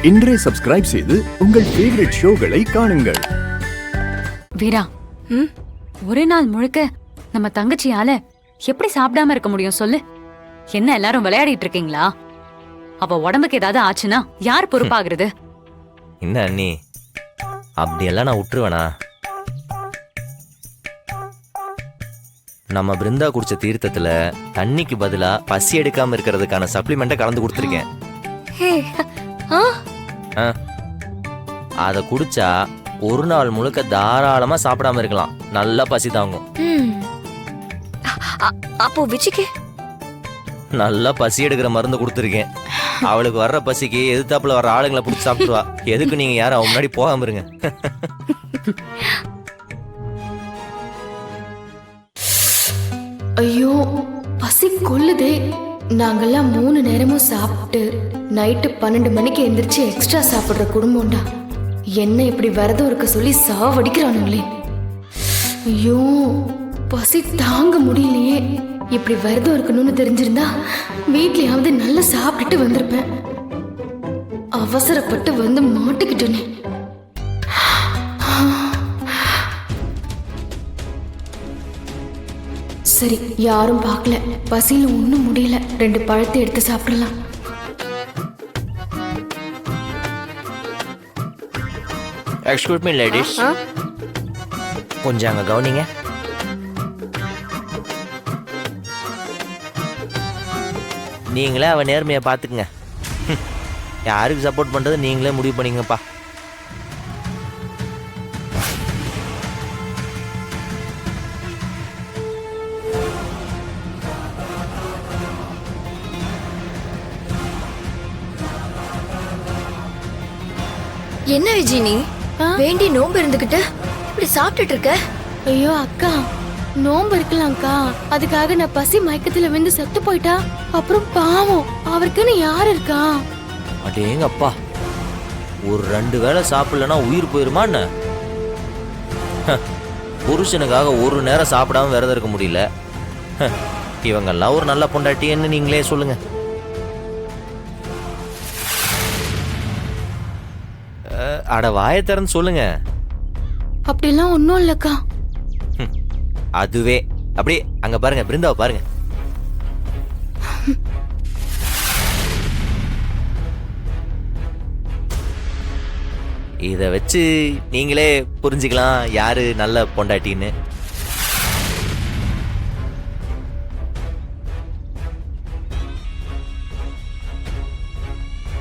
இன்றே சப்ஸ்கிரைப் செய்து உங்கள் ஃபேவரட் ஷோகளை காணுங்கள். வீரா, ஒரே நாள் முழுக்க நம்ம தங்கச்சியால எப்படி சாப்பிடாம இருக்க முடியும் சொல்லு? என்ன எல்லாரும் விளையாடிட்டு இருக்கீங்களா? அவ உடம்புக்கு ஏதாவது ஆச்சுன்னா யார் பொறுப்பாகிறது? என்ன அண்ணி, அப்படியெல்லாம் நான் விட்டுருவேனா? நம்ம பிருந்தா குடிச்ச தீர்த்தத்துல தண்ணிக்கு பதிலா பசி எடுக்காம இருக்கிறதுக்கான சப்ளிமெண்ட்டை கலந்து கொடுத்துருக்கேன். அதை குடிச்சா ஒரு நாள் முழுக்க தாராளமா சாப்பிடாம இருக்கலாம். நல்லா பசி தாங்கும். அப்போ விச்சிக்கு நல்லா பசி எடுக்கிற மருந்து கொடுத்துருக்கேன். அவளுக்கு வர்ற பசிக்கு எதிர்த்தாப்புல வர்ற ஆளுங்களை பிடிச்சி சாப்பிடுவா. எதுக்கு நீங்க யாரும் அவன் முன்னாடி போகாம இருங்க. ஐயோ, பசி கொல்லுதே. நாங்கெல்லாம் 3 நேரமும் சாப்பிட்டு நைட்டு 12 மணிக்கு எந்திரிச்சு எக்ஸ்ட்ரா சாப்பிடுற குடும்பம்டா. என்ன இப்படி விரதம் இருக்க சொல்லி சாவடிக்கிறானுங்களே. ஐயோ, பசி தாங்க முடியலையே. இப்படி விரதம் இருக்கணும்னு தெரிஞ்சிருந்தா வீட்லயாவது நல்லா சாப்பிட்டுட்டு வந்திருப்பேன். அவசரப்பட்டு வந்து மாட்டிக்கிட்டேனே. சரி, யாரும் பார்க்கல, பசியில ஒண்ணும் முடியல. 2 பழத்தை எடுத்து சாப்பிடலாம். எக்ஸ்கியூஸ் மீ லேடிஸ், கொஞ்சம் அங்க கவனிங்க. நீங்களே அவன் நேர்மையை பார்த்துக்குங்க. யாருக்கு சப்போர்ட் பண்றது நீங்களே முடிவு பண்ணிங்கப்பா. என்ன விஜய், நீ வேண்டி நோம்பு இருந்துகிட்டு இப்படி சாப்பிட்டுட்டு இருக்க? ஐயோ அக்கா, நோம்பு இருக்கலாம்க்கா. அதுக்காக நான் பசி மயக்கத்துல விழுந்து செத்து போயிட்டா அப்புறம் பாவம், அவருக்குன்னு யார் இருக்கா? அடேங்கப்பா, ஒரு 2 வேளை சாப்பிடலன்னா உயிர் போயிருமா என்ன? புருஷனுக்காக ஒரு நேரம் சாப்பிடாம விரதம் இருக்க முடியல. இவங்கெல்லாம் ஒரு நல்ல பொண்டாட்டின்னு நீங்களே சொல்லுங்க. அட வாயை திறந்து சொல்லுங்க. அப்படிலாம் ஒன்னும் இல்லக்கா. அதுவே அப்படியே அங்க பாருங்க, பிருந்தாவை பாருங்க. இத வச்சு நீங்களே புரிஞ்சுக்கலாம் யாரு நல்ல பொண்டாட்டின்னு.